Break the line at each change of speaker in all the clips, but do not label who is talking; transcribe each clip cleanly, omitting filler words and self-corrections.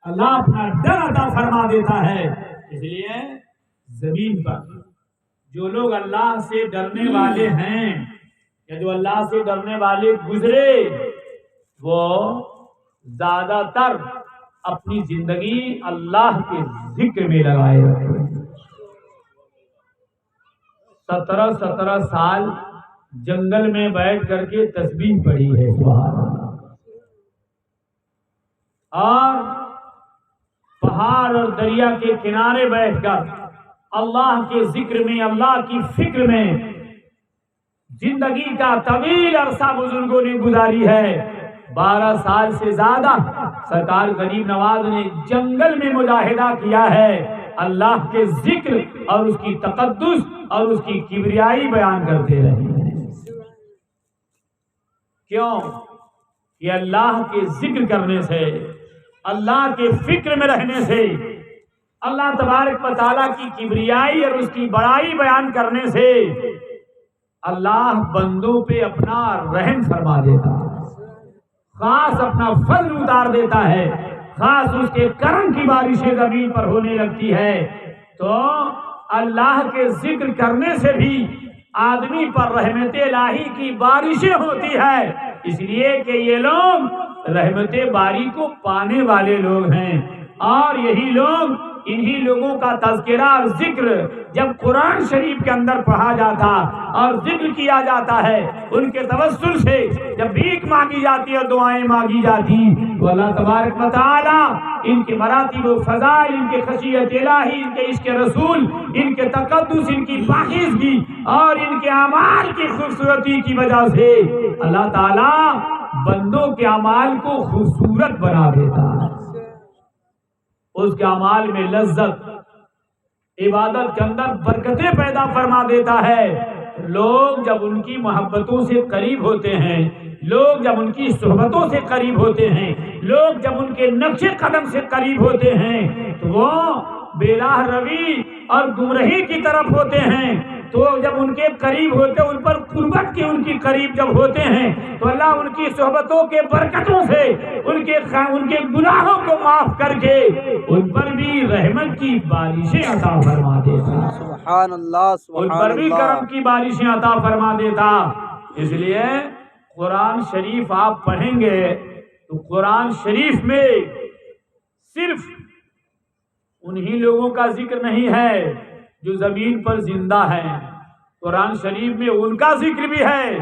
اللہ اپنا ڈر عطا فرما دیتا ہے. اس لیے زمین پر جو لوگ اللہ سے ڈرنے والے ہیں یا جو اللہ سے ڈرنے والے گزرے وہ زیادہ تر اپنی زندگی اللہ کے ذکر میں لگائے رکھے. 17 سال جنگل میں بیٹھ کر کے تسبیح پڑھی ہے سبحان اللہ. اور پہاڑ اور دریا کے کنارے بیٹھ کر اللہ کے ذکر میں اللہ کی فکر میں زندگی کا طویل عرصہ بزرگوں نے گزاری ہے. 12 سال سے زیادہ سرکار غریب نواز نے جنگل میں مجاہدہ کیا ہے اللہ کے ذکر اور اس کی تقدس اور اس کی کبریائی بیان کرتے رہے. کیوں کہ اللہ کے ذکر کرنے سے اللہ کے فکر میں رہنے سے اللہ تبارک و تعالیٰ کی کبریائی اور اس کی بڑائی بیان کرنے سے اللہ بندوں پہ اپنا رحم فرما دیتا ہے, خاص اپنا فضل اتار دیتا ہے, خاص اس کے کرم کی بارشیں زمین پر ہونے لگتی ہے. تو اللہ کے ذکر کرنے سے بھی آدمی پر رحمت الہی کی بارشیں ہوتی ہے, اس لیے کہ یہ لوگ رحمت باری کو پانے والے لوگ ہیں. اور یہی لوگ, انہی لوگوں کا تذکرہ اور ذکر جب قرآن شریف کے اندر پڑھا جاتا اور ذکر کیا جاتا ہے, ان کے توسل سے جب بھیک مانگی جاتی اور دعائیں مانگی جاتی تو اللہ تبارک و تعالی ان کی مراتب و فضائل, ان کے خشیت الہی, ان کے عشق رسول, ان کے تقدس, ان کی پاکیزگی اور ان کے اعمال کی خوبصورتی کی وجہ سے اللہ تعالی بندوں کے اعمال کو خوبصورت بنا دیتا ہے, اس کے اعمال میں لذت, عبادت کے اندر برکتیں پیدا فرما دیتا ہے. لوگ جب ان کی محبتوں سے قریب ہوتے ہیں, لوگ جب ان کی صحبتوں سے قریب ہوتے ہیں, لوگ جب ان کے نقش قدم سے قریب ہوتے ہیں تو وہ بے راہ روی اور گمراہی کی طرف ہوتے ہیں. تو جب ان کے قریب ہوتے, ان پر قربت کی ان کی قریب جب ہوتے ہیں تو اللہ ان کی صحبتوں کے برکتوں سے ان کے گناہوں کو معاف کر کے ان پر بھی رحمت کی بارشیں عطا فرما دیتا.
سبحان اللہ,
ان پر بھی کرم کی بارشیں عطا فرما دیتا. اس لیے قرآن شریف آپ پڑھیں گے تو قرآن شریف میں صرف انہی لوگوں کا ذکر نہیں ہے جو زمین پر زندہ ہیں, قرآن شریف میں ان کا ذکر بھی ہے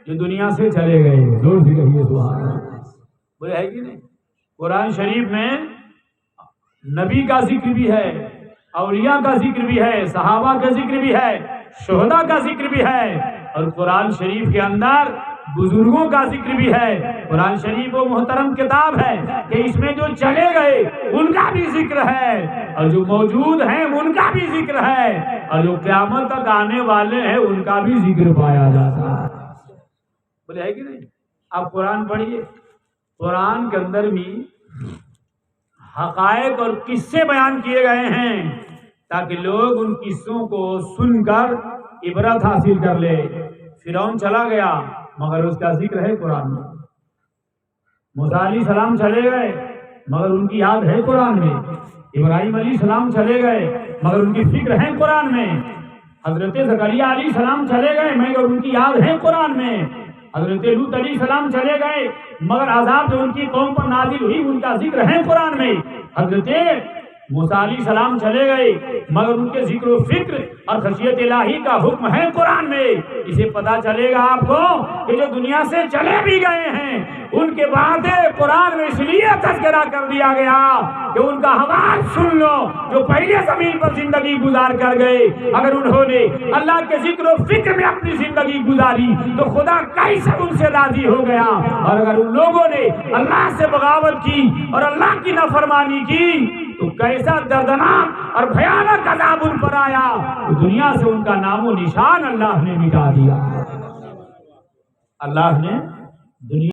جو دنیا سے چلے گئے. زور سے کہیے سبحان اللہ. بولے ہے کہ نہیں؟ قرآن شریف میں نبی کا ذکر بھی ہے, اولیاء کا ذکر بھی ہے, صحابہ کا ذکر بھی ہے, شہداء کا ذکر بھی ہے, اور قرآن شریف کے اندر بزرگوں کا ذکر بھی ہے. قرآن شریف وہ محترم کتاب ہے کہ اس میں جو چلے گئے ان کا بھی ذکر ہے, اور جو موجود ہیں ان کا بھی ذکر ہے, اور جو قیامت تک آنے والے ہیں ان کا بھی ذکر پایا جاتا ہے. بولے ہے کہ نہیں؟ آپ قرآن پڑھیے, قرآن کے اندر بھی حقائق اور قصے بیان کیے گئے ہیں تاکہ لوگ ان قصوں کو سن کر عبرت حاصل کر لے. فرعون چلا گیا مگر اس کا ذکر ہے قرآن میں. موسیٰ علیہ السلام چلے گئے مگر ان کی یاد ہے قرآن میں. ابراہیم علیہ السلام چلے گئے مگر ان کی فکر ہے قرآن میں. حضرت زکریا علیہ السلام چلے گئے مگر ان کی یاد ہے قرآن میں. حضرت لوط علیہ السلام چلے گئے مگر عذاب جو ان کی قوم پر نازل ہوئی ان کا ذکر ہے قرآن میں. حضرت موسیٰ علیہ السلام چلے گئے مگر ان کے ذکر و فکر اور خشیت الہی کا حکم ہے قرآن میں. اسے پتا چلے گا آپ کو کہ جو دنیا سے چلے بھی گئے ہیں ان کے بعد قرآن میں اس لیے تذکرہ کر دیا گیا کہ ان کا حوال سن لو. جو پہلے زمین پر زندگی گزار کر گئے, اگر انہوں نے اللہ کے ذکر و فکر میں اپنی زندگی گزاری تو خدا کیسے ان سے راضی ہو گیا, اور اگر ان لوگوں نے اللہ سے بغاوت کی اور اللہ کی نافرمانی کی تو کیسا دردناک اور بھیانک عذاب ان پر آیا. تو دنیا سے ان کا نام و نشان اللہ نے مٹا دیا. اللہ نے دنیا